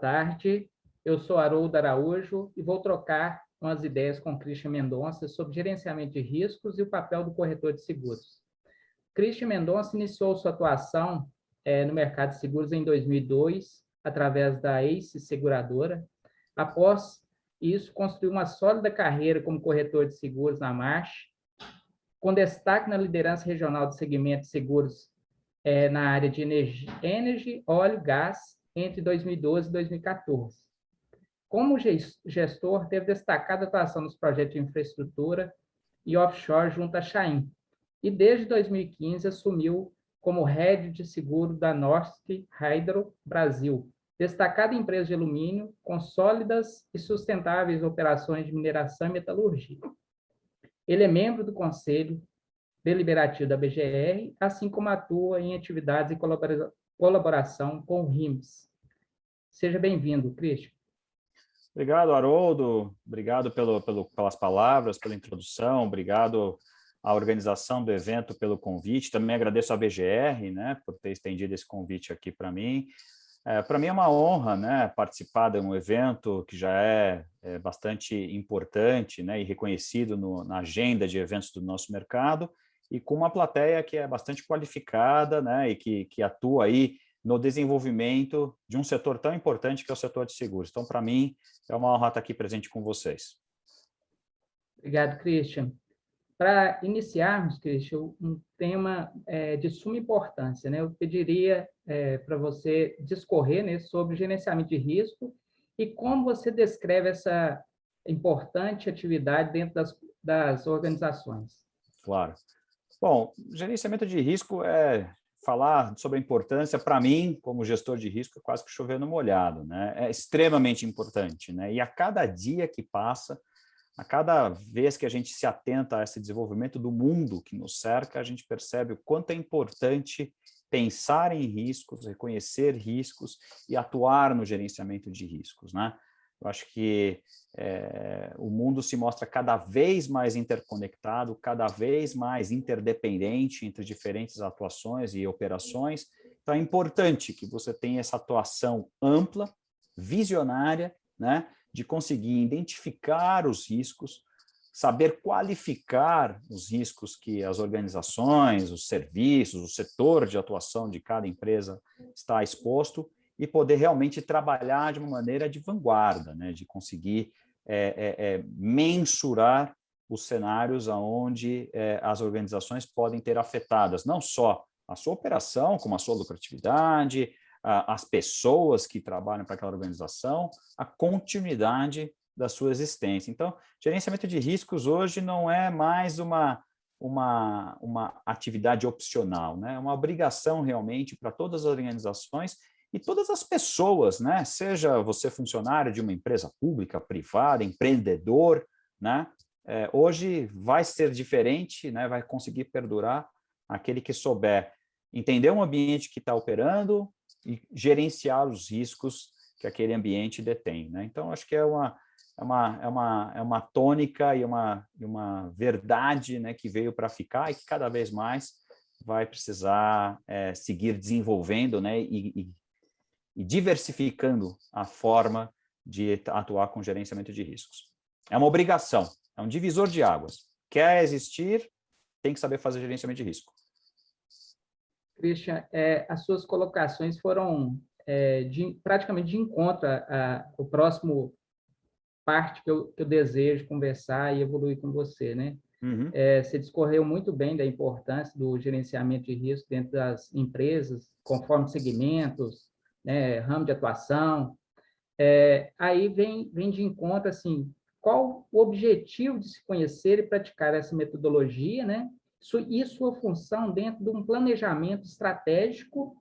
tarde. Eu sou Haroldo Araújo e vou trocar umas ideias com Christian Mendonça sobre gerenciamento de riscos e o papel do corretor de seguros. Christian Mendonça iniciou sua atuação no mercado de seguros em 2002, através da ACE Seguradora. Após isso, construiu uma sólida carreira como corretor de seguros na Marsh, com destaque na liderança regional do segmento de seguros na área de energia, óleo e gás, entre 2012 e 2014. Como gestor, teve destacada atuação nos projetos de infraestrutura e offshore junto à Chain, e desde 2015 assumiu como head de seguro da Norsk Hydro Brasil, destacada empresa de alumínio com sólidas e sustentáveis operações de mineração e metalurgia. Ele é membro do Conselho Deliberativo da BGR, assim como atua em atividades e colaboração com o RIMS. Seja bem-vindo, Christian. Obrigado, Haroldo. Obrigado pelas palavras, pela introdução. Obrigado à organização do evento pelo convite. Também agradeço à BGR, né, por ter estendido esse convite aqui para mim. Para mim é uma honra, né, participar de um evento que já é bastante importante, né, e reconhecido na agenda de eventos do nosso mercado, e com uma plateia que é bastante qualificada, né, e que atua aí no desenvolvimento de um setor tão importante que é o setor de seguros. Então, para mim, é uma honra estar aqui presente com vocês. Obrigado, Christian. Para iniciarmos, Christian, um tema de suma importância, né? Eu pediria para você discorrer, né, sobre gerenciamento de risco e como você descreve essa importante atividade dentro das organizações. Claro. Bom, gerenciamento de risco falar sobre a importância, para mim, como gestor de risco, é quase que chover no molhado, né? É extremamente importante, né? E a cada dia que passa, a cada vez que a gente se atenta a esse desenvolvimento do mundo que nos cerca, a gente percebe o quanto é importante pensar em riscos, reconhecer riscos e atuar no gerenciamento de riscos, né? Eu acho que o mundo se mostra cada vez mais interconectado, cada vez mais interdependente entre diferentes atuações e operações. Então, é importante que você tenha essa atuação ampla, visionária, né, de conseguir identificar os riscos, saber qualificar os riscos que as organizações, os serviços, o setor de atuação de cada empresa está exposto e poder realmente trabalhar de uma maneira de vanguarda, né, de conseguir mensurar os cenários onde as organizações podem ter afetadas, não só a sua operação, como a sua lucratividade, as pessoas que trabalham para aquela organização, a continuidade da sua existência. Então, gerenciamento de riscos hoje não é mais uma atividade opcional, né? É uma obrigação realmente para todas as organizações e todas as pessoas, né? Seja você funcionário de uma empresa pública, privada, empreendedor, né? Hoje vai ser diferente, né? Vai conseguir perdurar aquele que souber entender um ambiente que está operando e gerenciar os riscos que aquele ambiente detém, né? Então, acho que é uma tônica e uma verdade, né, que veio para ficar e que cada vez mais vai precisar seguir desenvolvendo, né, e diversificando a forma de atuar com gerenciamento de riscos. É uma obrigação, é um divisor de águas. Quer existir, tem que saber fazer gerenciamento de risco. Christian, as suas colocações foram praticamente de encontro ao próximo parte que eu desejo conversar e evoluir com você, né? Uhum. Você discorreu muito bem da importância do gerenciamento de risco dentro das empresas, conforme segmentos, né, ramo de atuação. Aí vem de encontro, assim, qual o objetivo de se conhecer e praticar essa metodologia, né? E sua função dentro de um planejamento estratégico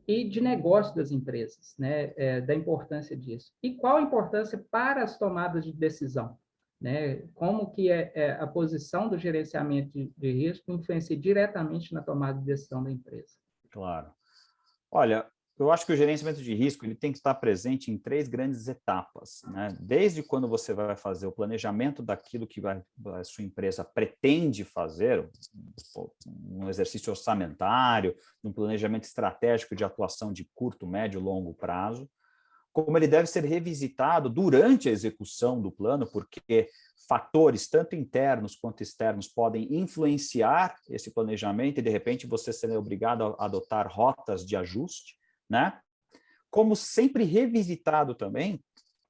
e de negócio das empresas, né? Da importância disso. E qual a importância para as tomadas de decisão, né? Como que a posição do gerenciamento de risco influencia diretamente na tomada de decisão da empresa? Claro. Olha, eu acho que o gerenciamento de risco ele tem que estar presente em 3 grandes etapas, né? Desde quando você vai fazer o planejamento daquilo que a sua empresa pretende fazer, um exercício orçamentário, um planejamento estratégico de atuação de curto, médio e longo prazo. como ele deve ser revisitado durante a execução do plano, porque fatores, tanto internos quanto externos, podem influenciar esse planejamento e, de repente, você ser obrigado a adotar rotas de ajuste, né? Como sempre revisitado também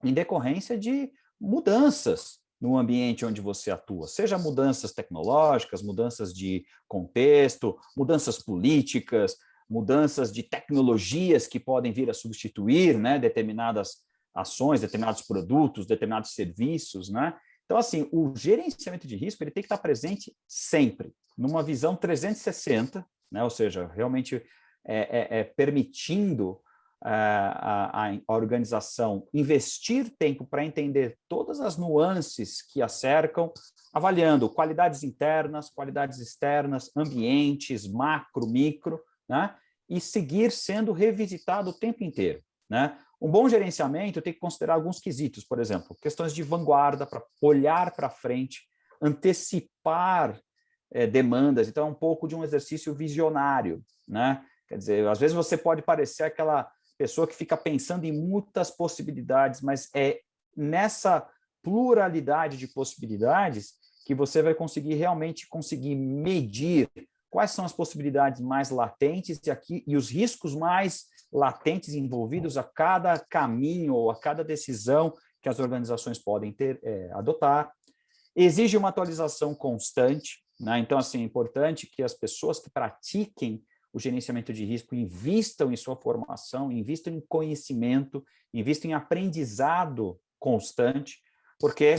em decorrência de mudanças no ambiente onde você atua, seja mudanças tecnológicas, mudanças de contexto, mudanças políticas, mudanças de tecnologias que podem vir a substituir, né, determinadas ações, determinados produtos, determinados serviços, né? Então, assim, o gerenciamento de risco ele tem que estar presente sempre, numa visão 360, né? Ou seja, realmente permitindo a organização investir tempo para entender todas as nuances que a cercam, avaliando qualidades internas, qualidades externas, ambientes, macro, micro, né? E seguir sendo revisitado o tempo inteiro, né? Um bom gerenciamento tem que considerar alguns quesitos, por exemplo, questões de vanguarda, para olhar para frente, antecipar demandas, então é um pouco de um exercício visionário, né? Quer dizer, às vezes você pode parecer aquela pessoa que fica pensando em muitas possibilidades, mas é nessa pluralidade de possibilidades que você vai conseguir realmente medir quais são as possibilidades mais latentes e os riscos mais latentes envolvidos a cada caminho ou a cada decisão que as organizações podem adotar. Exige uma atualização constante, né? Então, assim, é importante que as pessoas que pratiquem o gerenciamento de risco invistam em sua formação, invistam em conhecimento, invistam em aprendizado constante, porque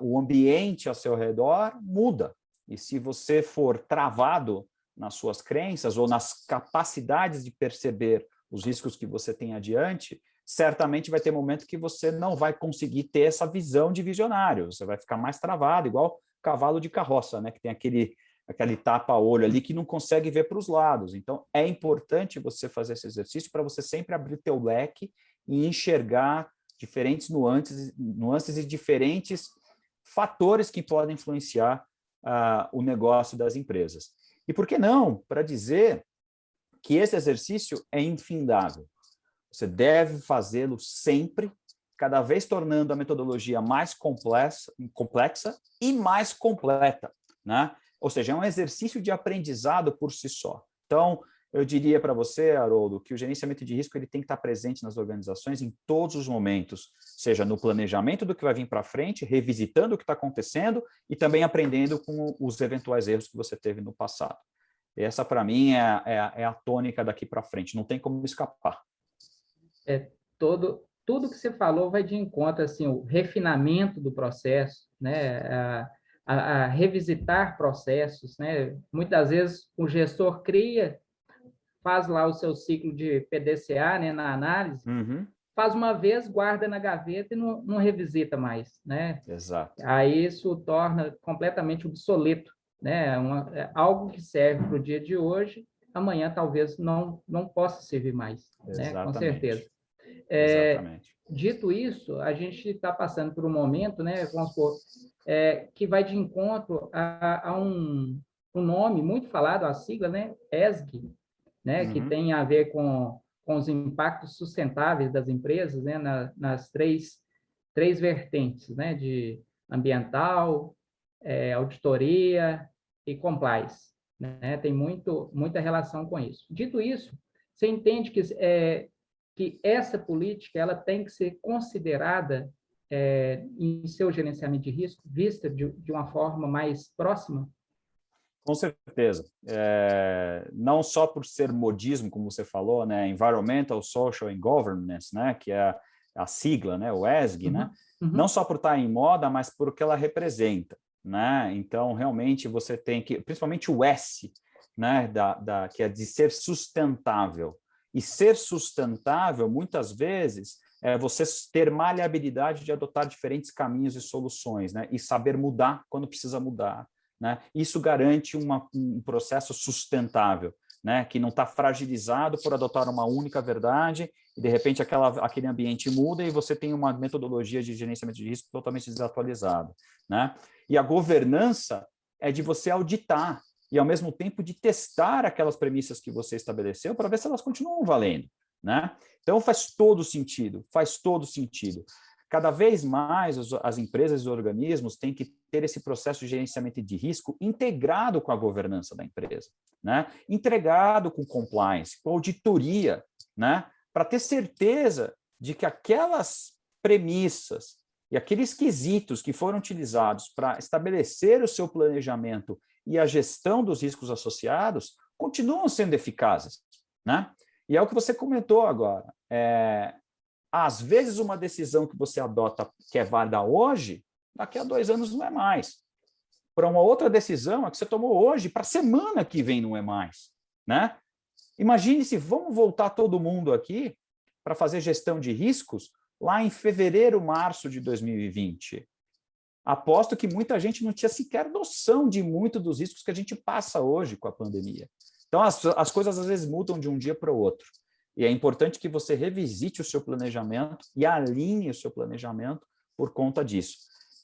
o ambiente ao seu redor muda. E se você for travado nas suas crenças ou nas capacidades de perceber os riscos que você tem adiante, certamente vai ter momento que você não vai conseguir ter essa visão de visionário, você vai ficar mais travado, igual cavalo de carroça, né? Que tem aquele tapa-olho ali que não consegue ver para os lados. Então, é importante você fazer esse exercício para você sempre abrir teu leque e enxergar diferentes nuances e diferentes fatores que podem influenciar o negócio das empresas. E por que não? Para dizer que esse exercício é infindável. Você deve fazê-lo sempre, cada vez tornando a metodologia mais complexa e mais completa, né? Ou seja, é um exercício de aprendizado por si só. Então, eu diria para você, Haroldo, que o gerenciamento de risco ele tem que estar presente nas organizações em todos os momentos, seja no planejamento do que vai vir para frente, revisitando o que está acontecendo e também aprendendo com os eventuais erros que você teve no passado. Essa, para mim, é a tônica daqui para frente, não tem como escapar. Tudo que você falou vai de encontro, assim, o refinamento do processo, né? A revisitar processos, né? Muitas vezes o gestor faz lá o seu ciclo de PDCA, né, na análise, faz uma vez, guarda na gaveta e não revisita mais, né? Exato. Aí isso torna completamente obsoleto, né? Algo que serve para o dia de hoje, amanhã talvez não possa servir mais, né? Com certeza. Exatamente. Dito isso, a gente está passando por um momento, né, vamos supor, que vai de encontro a um nome muito falado, a sigla, né, ESG, né, que tem a ver com os impactos sustentáveis das empresas, né, nas três vertentes, né, de ambiental, auditoria e compliance, né, tem muita relação com isso. Dito isso, você entende que essa política ela tem que ser considerada em seu gerenciamento de risco, vista de uma forma mais próxima? Com certeza. Não só por ser modismo, como você falou, né? Environmental, Social and Governance, né? Que é a sigla, né? O ESG, né? Não só por estar em moda, mas por o que ela representa, né? Então, realmente, você tem que... Principalmente o S, né? Que é de ser sustentável. E ser sustentável, muitas vezes, é você ter maleabilidade de adotar diferentes caminhos e soluções, né? E saber mudar quando precisa mudar, né? Isso garante um processo sustentável, né? Que não está fragilizado por adotar uma única verdade e, de repente, aquele ambiente muda e você tem uma metodologia de gerenciamento de risco totalmente desatualizada, né? E a governança é de você auditar e, ao mesmo tempo, de testar aquelas premissas que você estabeleceu para ver se elas continuam valendo, né? Então, faz todo sentido, faz todo sentido. Cada vez mais as empresas e os organismos têm que ter esse processo de gerenciamento de risco integrado com a governança da empresa, né? Integrado com compliance, com auditoria, né? Para ter certeza de que aquelas premissas e aqueles quesitos que foram utilizados para estabelecer o seu planejamento e a gestão dos riscos associados continuam sendo eficazes, né? E é o que você comentou agora. Às vezes, uma decisão que você adota que é válida hoje, daqui a 2 anos não é mais. Para uma outra decisão, a que você tomou hoje, para a semana que vem não é mais, né? Imagine se vamos voltar todo mundo aqui para fazer gestão de riscos lá em fevereiro, março de 2020. Aposto que muita gente não tinha sequer noção de muito dos riscos que a gente passa hoje com a pandemia. Então, as coisas às vezes mudam de um dia para o outro. E é importante que você revisite o seu planejamento e alinhe o seu planejamento por conta disso.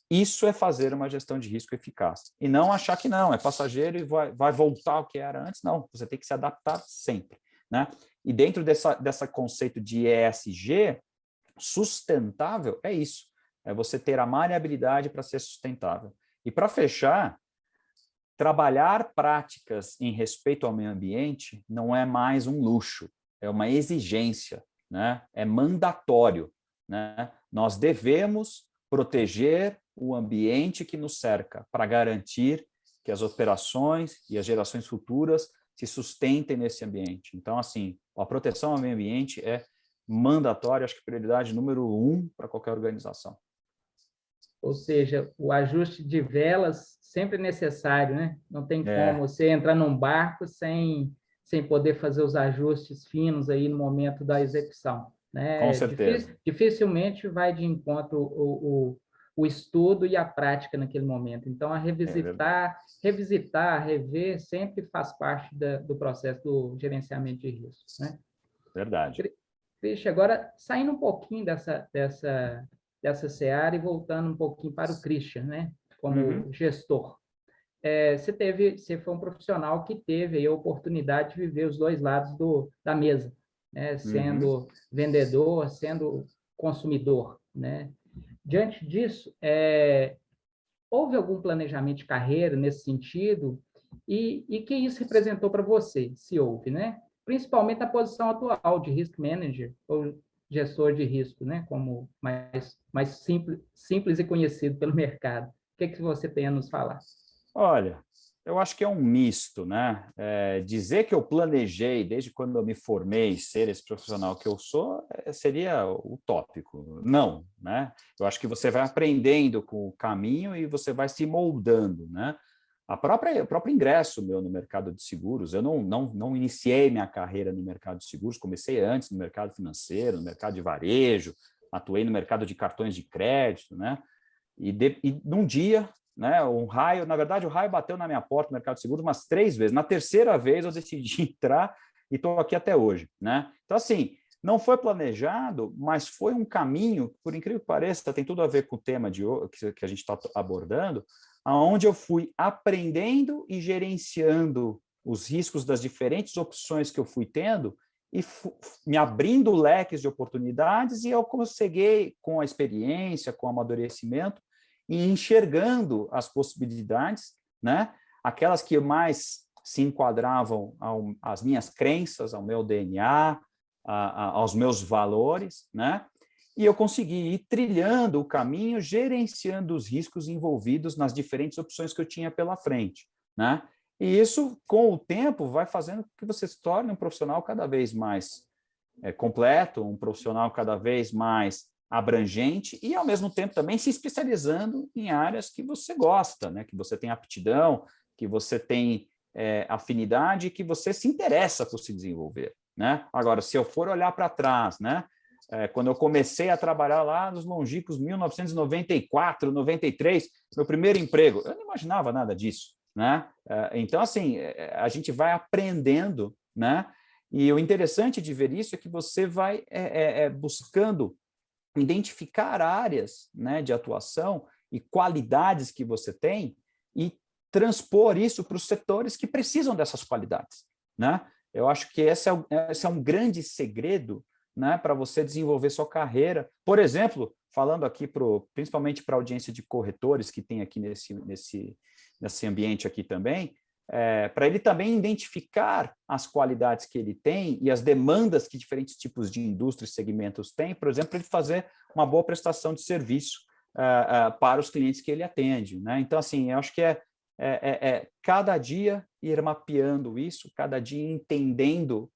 Isso é fazer uma gestão de risco eficaz. E não achar que não, é passageiro e vai voltar ao que era antes. Não, você tem que se adaptar sempre, né? E dentro dessa conceito de ESG, sustentável é isso. É você ter a maleabilidade para ser sustentável. E para fechar, trabalhar práticas em respeito ao meio ambiente não é mais um luxo, é uma exigência, né? É mandatório, né? Nós devemos proteger o ambiente que nos cerca para garantir que as operações e as gerações futuras se sustentem nesse ambiente. Então, assim, a proteção ao meio ambiente é mandatória, acho que prioridade número 1 para qualquer organização. Ou seja, o ajuste de velas sempre é necessário, né? Não tem como você entrar num barco sem poder fazer os ajustes finos aí no momento da execução, né? Com certeza. Dificilmente vai de encontro o estudo e a prática naquele momento. Então, a revisitar, rever, sempre faz parte do processo do gerenciamento de riscos, né? Verdade. Christian, agora, saindo um pouquinho dessa seara e voltando um pouquinho para o Christian, né? Como gestor. Você foi um profissional que teve aí a oportunidade de viver os dois lados da mesa, né? Sendo vendedor, sendo consumidor, né? Diante disso, houve algum planejamento de carreira nesse sentido? E que isso representou para você, se houve, né? Principalmente na posição atual de risk manager ou gestor de risco, né? Como mais simples e conhecido pelo mercado. O que você tem a nos falar? Olha, eu acho que é um misto, né? Dizer que eu planejei desde quando eu me formei ser esse profissional que eu sou seria utópico. Não, né? Eu acho que você vai aprendendo com o caminho e você vai se moldando, né? O próprio ingresso meu no mercado de seguros, eu não iniciei minha carreira no mercado de seguros, comecei antes no mercado financeiro, no mercado de varejo, atuei no mercado de cartões de crédito, né? E num dia, né, o raio bateu na minha porta no mercado de seguros umas 3 vezes. Na terceira vez eu decidi entrar e estou aqui até hoje, né? Então, assim, não foi planejado, mas foi um caminho, por incrível que pareça, tem tudo a ver com o tema que a gente está abordando, aonde eu fui aprendendo e gerenciando os riscos das diferentes opções que eu fui tendo e me abrindo leques de oportunidades, e eu consegui, com a experiência, com o amadurecimento, e enxergando as possibilidades, né? Aquelas que mais se enquadravam às minhas crenças, ao meu DNA, aos meus valores, né? E eu consegui ir trilhando o caminho, gerenciando os riscos envolvidos nas diferentes opções que eu tinha pela frente, né? E isso, com o tempo, vai fazendo com que você se torne um profissional cada vez mais completo, um profissional cada vez mais abrangente e, ao mesmo tempo, também se especializando em áreas que você gosta, né? Que você tem aptidão, que você tem afinidade, que você se interessa por se desenvolver, né? Agora, se eu for olhar para trás, né? Quando eu comecei a trabalhar lá nos longínquos 1994, 93, meu primeiro emprego, eu não imaginava nada disso, né? Então, assim, a gente vai aprendendo, né? E o interessante de ver isso é que você vai buscando identificar áreas, né, de atuação e qualidades que você tem e transpor isso para os setores que precisam dessas qualidades, né? Eu acho que esse é um grande segredo né, para você desenvolver sua carreira. Por exemplo, falando aqui principalmente para a audiência de corretores que tem aqui nesse ambiente aqui também, para ele também identificar as qualidades que ele tem e as demandas que diferentes tipos de indústrias e segmentos têm, por exemplo, ele fazer uma boa prestação de serviço para os clientes que ele atende, né? Então, assim, eu acho que cada dia ir mapeando isso, cada dia entendendo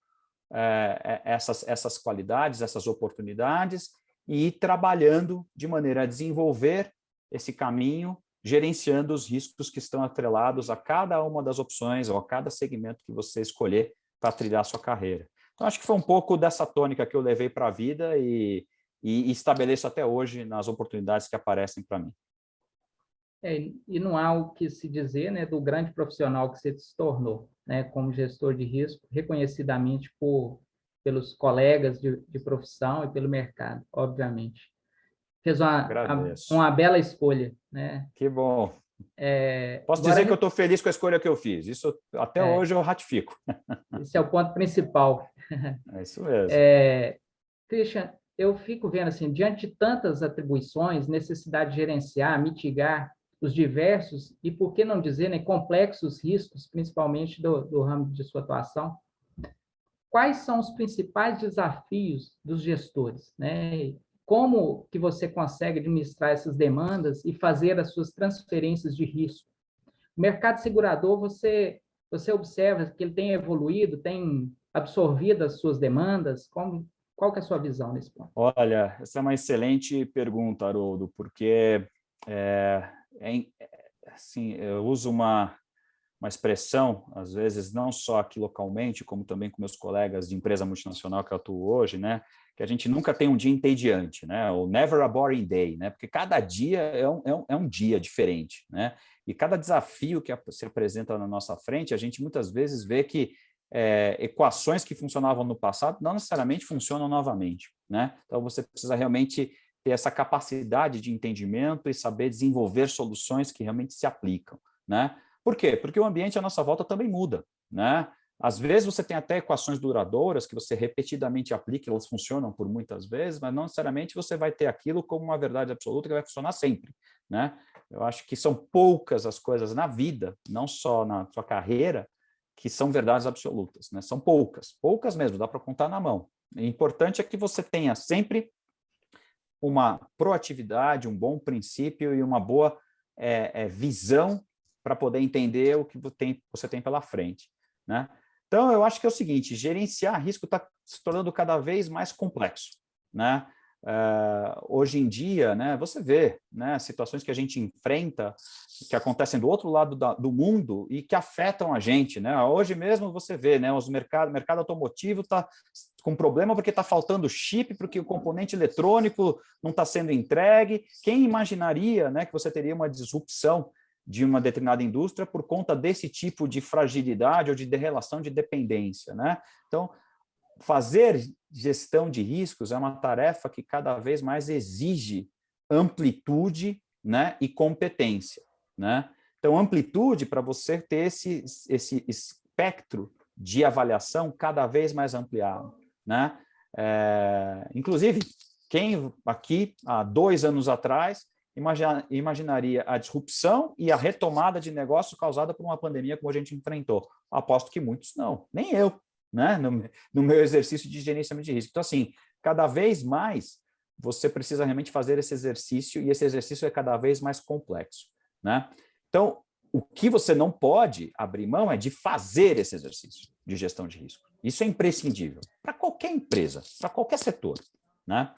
essas qualidades, essas oportunidades e ir trabalhando de maneira a desenvolver esse caminho, gerenciando os riscos que estão atrelados a cada uma das opções ou a cada segmento que você escolher para trilhar a sua carreira. Então, acho que foi um pouco dessa tônica que eu levei para a vida e estabeleço até hoje nas oportunidades que aparecem para mim. E não há o que se dizer, né, do grande profissional que você se tornou, né, como gestor de risco, reconhecidamente pelos colegas de profissão e pelo mercado, obviamente. Fez uma bela escolha, né? Que bom. Posso dizer que eu estou feliz com a escolha que eu fiz. Isso até hoje eu ratifico. Esse é o ponto principal. É isso mesmo. Christian, eu fico vendo assim, diante de tantas atribuições, necessidade de gerenciar, mitigar os diversos e, por que não dizer, né, complexos riscos, principalmente do ramo de sua atuação, quais são os principais desafios dos gestores, né? Como que você consegue administrar essas demandas e fazer as suas transferências de risco? O mercado segurador, você observa que ele tem evoluído, tem absorvido as suas demandas? Qual que é a sua visão nesse ponto? Olha, essa é uma excelente pergunta, Haroldo, porque assim, eu uso uma expressão, às vezes, não só aqui localmente, como também com meus colegas de empresa multinacional que eu atuo hoje, né, que a gente nunca tem um dia entediante, né, ou never a boring day, né, porque cada dia é um dia diferente, né, e cada desafio que se apresenta na nossa frente, a gente muitas vezes vê que equações que funcionavam no passado não necessariamente funcionam novamente, né, então você precisa realmente ter essa capacidade de entendimento e saber desenvolver soluções que realmente se aplicam, né. Por quê? Porque o ambiente à nossa volta também muda, né? Às vezes você tem até equações duradouras que você repetidamente aplica, elas funcionam por muitas vezes, mas não necessariamente você vai ter aquilo como uma verdade absoluta que vai funcionar sempre, né? Eu acho que são poucas as coisas na vida, não só na sua carreira, que são verdades absolutas, né? São poucas mesmo, dá para contar na mão. O importante é que você tenha sempre uma proatividade, um bom princípio e uma boa visão para poder entender o que você tem pela frente, né? Então, eu acho que é o seguinte, gerenciar risco está se tornando cada vez mais complexo, né? Hoje em dia, né, você vê, né, situações que a gente enfrenta, que acontecem do outro lado do mundo e que afetam a gente, né? Hoje mesmo você vê, né, o mercado automotivo está com problema porque está faltando chip, porque o componente eletrônico não está sendo entregue. Quem imaginaria, né, que você teria uma disrupção de uma determinada indústria por conta desse tipo de fragilidade ou de relação de dependência, né? Então, fazer gestão de riscos é uma tarefa que cada vez mais exige amplitude, né, e competência, né? Então, amplitude para você ter esse espectro de avaliação cada vez mais ampliado, né? Inclusive, quem aqui, há 2 anos atrás, imaginaria a disrupção e a retomada de negócio causada por uma pandemia como a gente enfrentou? Aposto que muitos não, nem eu, né? No meu exercício de gerenciamento de risco. Então, assim, cada vez mais você precisa realmente fazer esse exercício e esse exercício é cada vez mais complexo, né? Então, o que você não pode abrir mão é de fazer esse exercício de gestão de risco. Isso é imprescindível para qualquer empresa, para qualquer setor, né?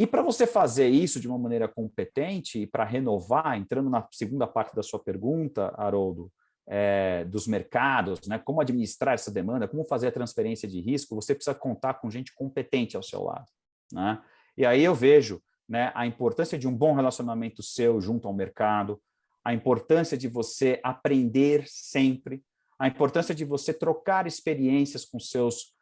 E para você fazer isso de uma maneira competente e para renovar, entrando na segunda parte da sua pergunta, Haroldo, dos mercados, né, como administrar essa demanda, como fazer a transferência de risco, você precisa contar com gente competente ao seu lado, né? E aí eu vejo, né, a importância de um bom relacionamento seu junto ao mercado, a importância de você aprender sempre, a importância de você trocar experiências com seus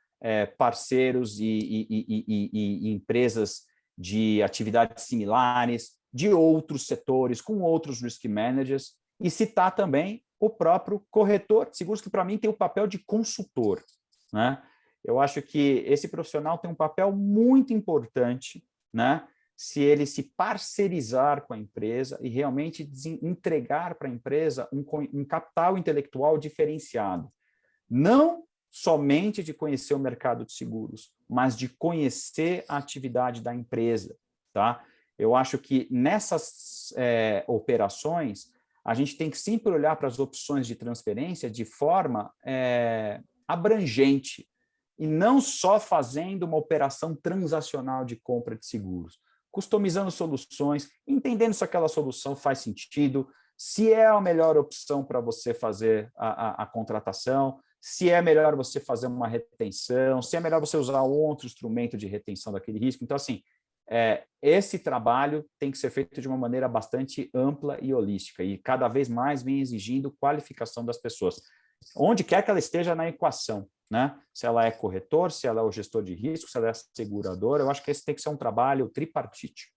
parceiros e empresas de atividades similares, de outros setores, com outros risk managers, e citar também o próprio corretor de seguros, que para mim tem o papel de consultor, né? eu acho que esse profissional tem um papel muito importante, né? Se ele se parcerizar com a empresa e realmente entregar para a empresa um capital intelectual diferenciado. Não somente de conhecer o mercado de seguros, mas de conhecer a atividade da empresa. Tá? Eu acho que nessas operações, a gente tem que sempre olhar para as opções de transferência de forma abrangente, e não só fazendo uma operação transacional de compra de seguros, customizando soluções, entendendo se aquela solução faz sentido, se é a melhor opção para você fazer a contratação, se é melhor você fazer uma retenção, se é melhor você usar outro instrumento de retenção daquele risco. Então, assim, esse trabalho tem que ser feito de uma maneira bastante ampla e holística, e cada vez mais vem exigindo qualificação das pessoas, onde quer que ela esteja na equação, né? Se ela é corretor, se ela é o gestor de risco, se ela é seguradora, eu acho que esse tem que ser um trabalho tripartite.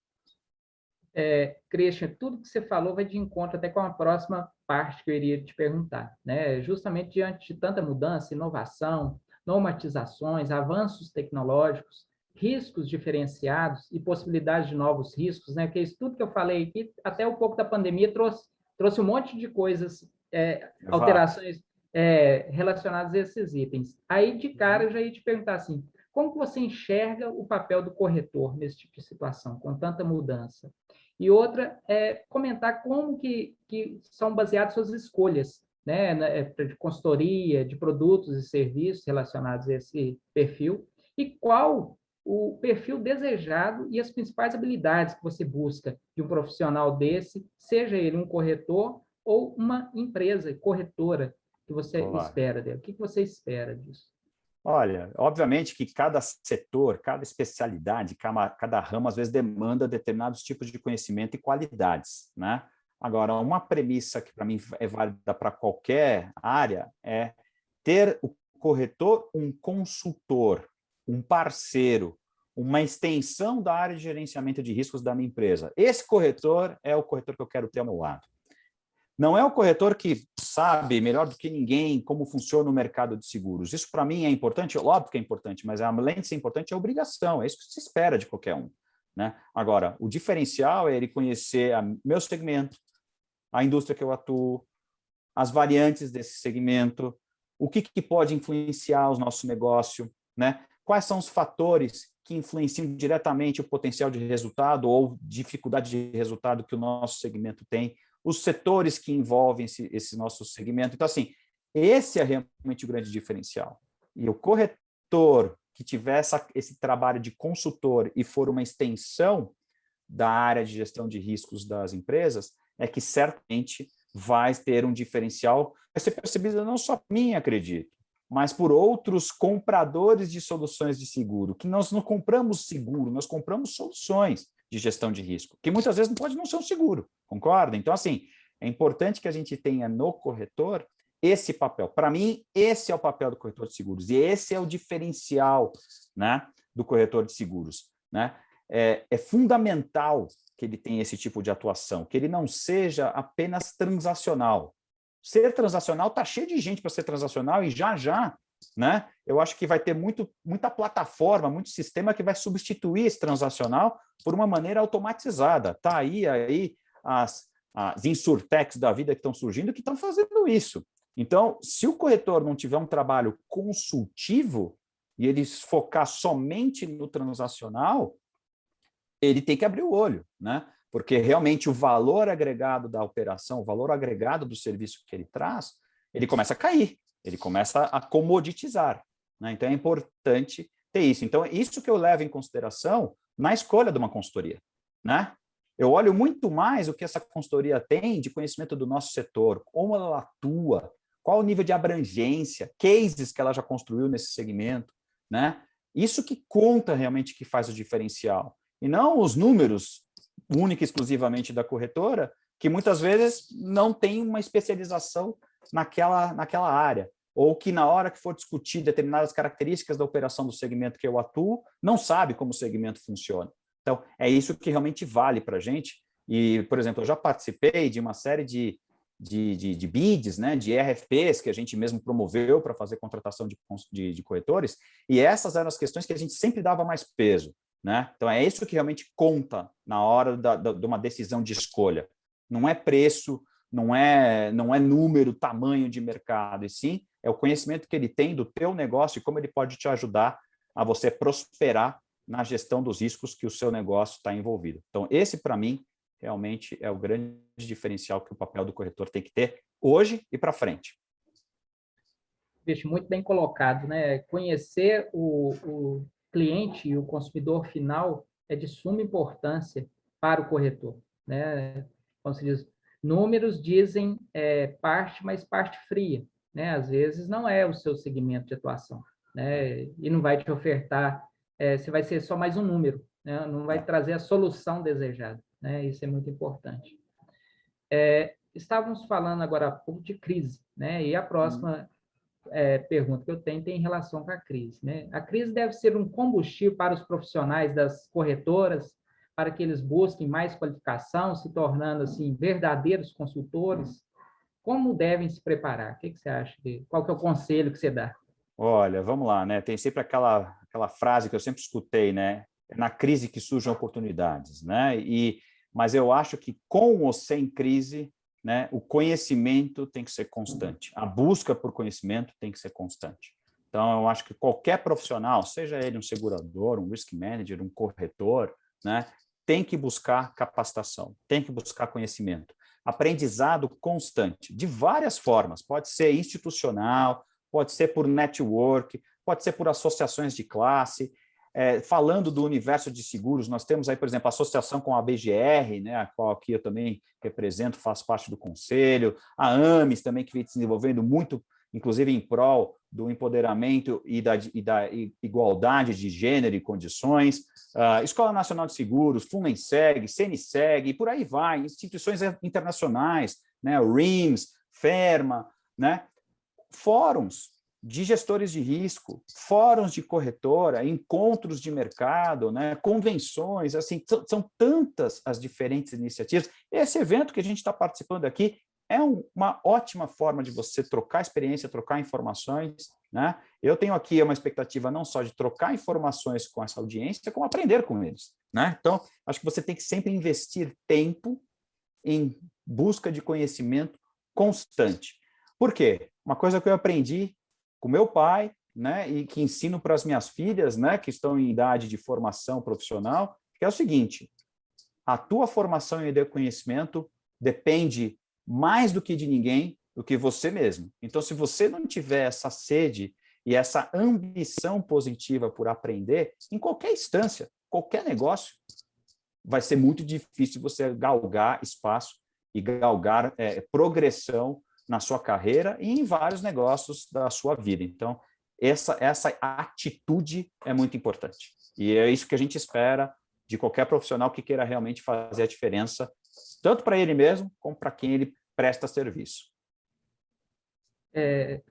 Christian, tudo que você falou vai de encontro até com a próxima parte que eu iria te perguntar, né? Justamente diante de tanta mudança, inovação, normatizações, avanços tecnológicos, riscos diferenciados e possibilidades de novos riscos, né? Que isso tudo que eu falei aqui, até um pouco da pandemia, trouxe um monte de coisas, alterações relacionadas a esses itens. Aí, de cara, eu já ia te perguntar assim, como que você enxerga o papel do corretor nesse tipo de situação, com tanta mudança? E outra é comentar como que são baseadas suas escolhas, né, de consultoria, de produtos e serviços relacionados a esse perfil, e qual o perfil desejado e as principais habilidades que você busca de um profissional desse, seja ele um corretor ou uma empresa corretora que você espera dele. O que você espera disso? Olha, obviamente que cada setor, cada especialidade, cada ramo, às vezes, demanda determinados tipos de conhecimento e qualidades, né? Agora, uma premissa que, para mim, é válida para qualquer área é ter o corretor um consultor, um parceiro, uma extensão da área de gerenciamento de riscos da minha empresa. Esse corretor é o corretor que eu quero ter ao meu lado. Não é o corretor que sabe melhor do que ninguém como funciona o mercado de seguros. Isso, para mim, é importante? Óbvio que é importante, mas além de ser importante, é obrigação. É isso que se espera de qualquer um, né? Agora, o diferencial é ele conhecer meu segmento, a indústria que eu atuo, as variantes desse segmento, o que pode influenciar o nosso negócio, né? Quais são os fatores que influenciam diretamente o potencial de resultado ou dificuldade de resultado que o nosso segmento tem, os setores que envolvem esse nosso segmento. Então, assim, esse é realmente o grande diferencial. E o corretor que tiver esse trabalho de consultor e for uma extensão da área de gestão de riscos das empresas, é que certamente vai ter um diferencial, vai ser percebido não só por mim, acredito, mas por outros compradores de soluções de seguro, que nós não compramos seguro, nós compramos soluções de gestão de risco, que muitas vezes pode não ser um seguro, concorda? Então, assim, é importante que a gente tenha no corretor esse papel. Para mim, esse é o papel do corretor de seguros, e esse é o diferencial, né, do corretor de seguros, né? É fundamental que ele tenha esse tipo de atuação, que ele não seja apenas transacional. Ser transacional está cheio de gente para ser transacional e já, né? Eu acho que vai ter muita plataforma, muito sistema que vai substituir esse transacional por uma maneira automatizada. Tá aí as insurtechs da vida que estão surgindo que estão fazendo isso. Então, se o corretor não tiver um trabalho consultivo e ele focar somente no transacional, ele tem que abrir o olho, né? Porque realmente o valor agregado da operação, o valor agregado do serviço que ele traz, ele começa a cair, ele começa a comoditizar, né? Então é importante ter isso. Então, isso que eu levo em consideração na escolha de uma consultoria, né? Eu olho muito mais o que essa consultoria tem de conhecimento do nosso setor, como ela atua, qual o nível de abrangência, cases que ela já construiu nesse segmento, né? Isso que conta realmente, que faz o diferencial. E não os números única e exclusivamente da corretora, que muitas vezes não tem uma especialização naquela área, ou que na hora que for discutir determinadas características da operação do segmento que eu atuo, não sabe como o segmento funciona. Então, é isso que realmente vale para a gente. E, por exemplo, eu já participei de uma série de de bids, né, de RFPs, que a gente mesmo promoveu para fazer contratação de corretores, e essas eram as questões que a gente sempre dava mais peso, né? Então, é isso que realmente conta na hora de uma decisão de escolha. Não é preço, não é número, tamanho de mercado, e sim é o conhecimento que ele tem do teu negócio e como ele pode te ajudar a você prosperar na gestão dos riscos que o seu negócio está envolvido. Então, esse, para mim, realmente é o grande diferencial que o papel do corretor tem que ter hoje e para frente. Deixa muito bem colocado, né? Conhecer o cliente e o consumidor final é de suma importância para o corretor, né? Como se diz, números dizem parte, mas parte fria, né? Às vezes não é o seu segmento de atuação, né? E não vai te ofertar, você vai ser só mais um número, né? Não vai trazer a solução desejada, né? Isso é muito importante. Estávamos falando agora há pouco de crise, né? E a próxima pergunta que eu tenho tem relação com a crise, né? A crise deve ser um combustível para os profissionais das corretoras, para que eles busquem mais qualificação, se tornando assim verdadeiros consultores. Como devem se preparar? O que você acha? Qual que é o conselho que você dá? Olha, vamos lá, né? Tem sempre aquela frase que eu sempre escutei, né? É na crise que surgem oportunidades, né? Mas eu acho que com ou sem crise, né, o conhecimento tem que ser constante. A busca por conhecimento tem que ser constante. Então, eu acho que qualquer profissional, seja ele um segurador, um risk manager, um corretor, né, tem que buscar capacitação, tem que buscar conhecimento. Aprendizado constante, de várias formas. Pode ser institucional, pode ser por network, pode ser por associações de classe. Falando do universo de seguros, nós temos aí, por exemplo, a associação com a BGR, né, a qual aqui eu também represento, faço parte do conselho, a AMES também, que vem se desenvolvendo muito, inclusive em prol do empoderamento e da igualdade de gênero e condições, Escola Nacional de Seguros, FUNENSEG, CNSEG, e por aí vai, instituições internacionais, né, o RIMS, FERMA, né, fóruns de gestores de risco, fóruns de corretora, encontros de mercado, né, convenções, assim, são tantas as diferentes iniciativas. Esse evento que a gente está participando aqui é uma ótima forma de você trocar experiência, trocar informações, né? Eu tenho aqui uma expectativa não só de trocar informações com essa audiência, como aprender com eles, né? Então, acho que você tem que sempre investir tempo em busca de conhecimento constante. Por quê? Uma coisa que eu aprendi com meu pai, né, e que ensino para as minhas filhas, né, que estão em idade de formação profissional, que é o seguinte: a tua formação e de conhecimento depende mais do que de ninguém, do que você mesmo. Então, se você não tiver essa sede e essa ambição positiva por aprender, em qualquer instância, qualquer negócio, vai ser muito difícil você galgar espaço e galgar progressão na sua carreira e em vários negócios da sua vida. Então, essa atitude é muito importante. E é isso que a gente espera de qualquer profissional que queira realmente fazer a diferença, tanto para ele mesmo, como para quem ele presta serviço.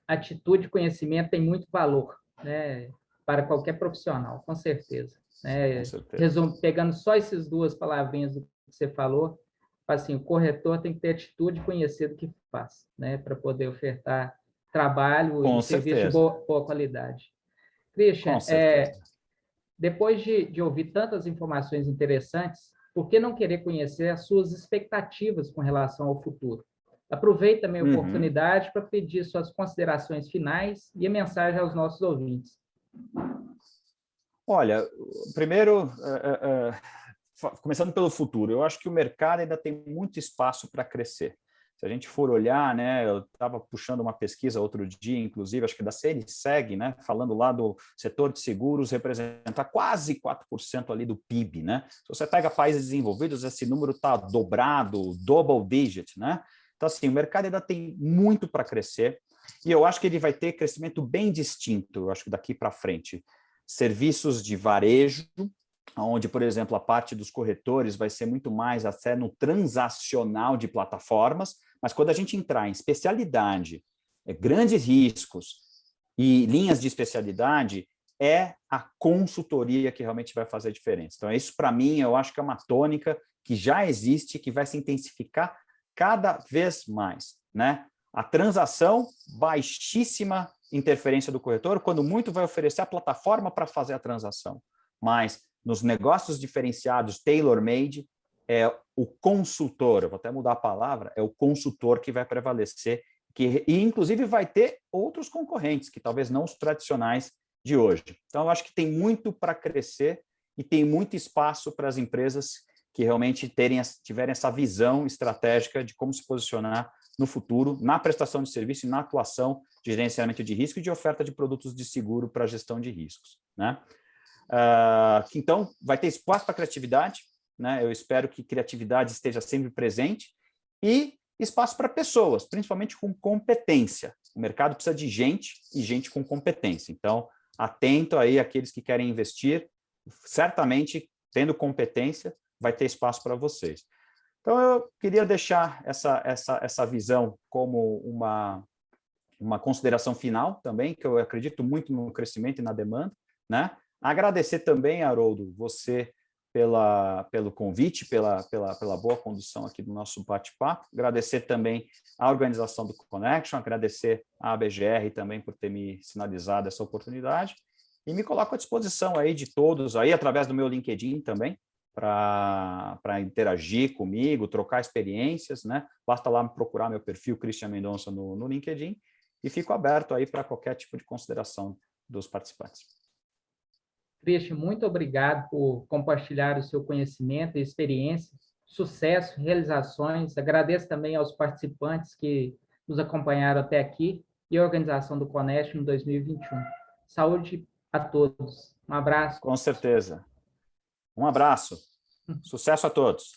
Atitude e conhecimento tem muito valor, né, para qualquer profissional, com certeza. Com certeza. Pegando só essas duas palavrinhas que você falou, assim, o corretor tem que ter atitude e conhecer do que faz, né, para poder ofertar trabalho Com e serviço de certeza. boa qualidade. Christian, Com certeza. depois de ouvir tantas informações interessantes, por que não querer conhecer as suas expectativas com relação ao futuro? Aproveite também a oportunidade para pedir suas considerações finais e a mensagem aos nossos ouvintes. Olha, primeiro, começando pelo futuro, eu acho que o mercado ainda tem muito espaço para crescer. Se a gente for olhar, né, eu estava puxando uma pesquisa outro dia, inclusive, acho que da CNSEG, né, falando lá do setor de seguros, representa quase 4% ali do PIB, né? Se você pega países desenvolvidos, esse número está dobrado, double digit, né? Então, assim, o mercado ainda tem muito para crescer e eu acho que ele vai ter crescimento bem distinto, eu acho que daqui para frente. Serviços de varejo, onde, por exemplo, a parte dos corretores vai ser muito mais até no transacional de plataformas, mas quando a gente entrar em especialidade, grandes riscos e linhas de especialidade, é a consultoria que realmente vai fazer a diferença. Então, isso, para mim, eu acho que é uma tônica que já existe, que vai se intensificar cada vez mais. né? A transação, baixíssima interferência do corretor, quando muito vai oferecer a plataforma para fazer a transação. Mas nos negócios diferenciados, tailor-made, é o consultor, eu vou até mudar a palavra, é o consultor que vai prevalecer, e inclusive vai ter outros concorrentes, que talvez não os tradicionais de hoje. Então, eu acho que tem muito para crescer e tem muito espaço para as empresas que realmente tiverem essa visão estratégica de como se posicionar no futuro, na prestação de serviço e na atuação de gerenciamento de risco e de oferta de produtos de seguro para a gestão de riscos, né? Então, vai ter espaço para criatividade, né? Eu espero que criatividade esteja sempre presente e espaço para pessoas, principalmente com competência. O mercado precisa de gente e gente com competência. Então, atento aí àqueles que querem investir, certamente, tendo competência, vai ter espaço para vocês. Então, eu queria deixar essa visão como uma consideração final também, que eu acredito muito no crescimento e na demanda, né? Agradecer também, Haroldo, você pelo convite, pela boa condução aqui do nosso bate-papo. Agradecer também a organização do Connection, agradecer à ABGR também por ter me sinalizado essa oportunidade e me coloco à disposição aí de todos, aí através do meu LinkedIn também, para interagir comigo, trocar experiências, né? Basta lá procurar meu perfil Christian Mendonça no LinkedIn e fico aberto aí para qualquer tipo de consideração dos participantes. Christian, muito obrigado por compartilhar o seu conhecimento e experiência, sucesso, realizações. Agradeço também aos participantes que nos acompanharam até aqui e a organização do Connection em 2021. Saúde a todos. Um abraço. Com certeza. Um abraço. Sucesso a todos.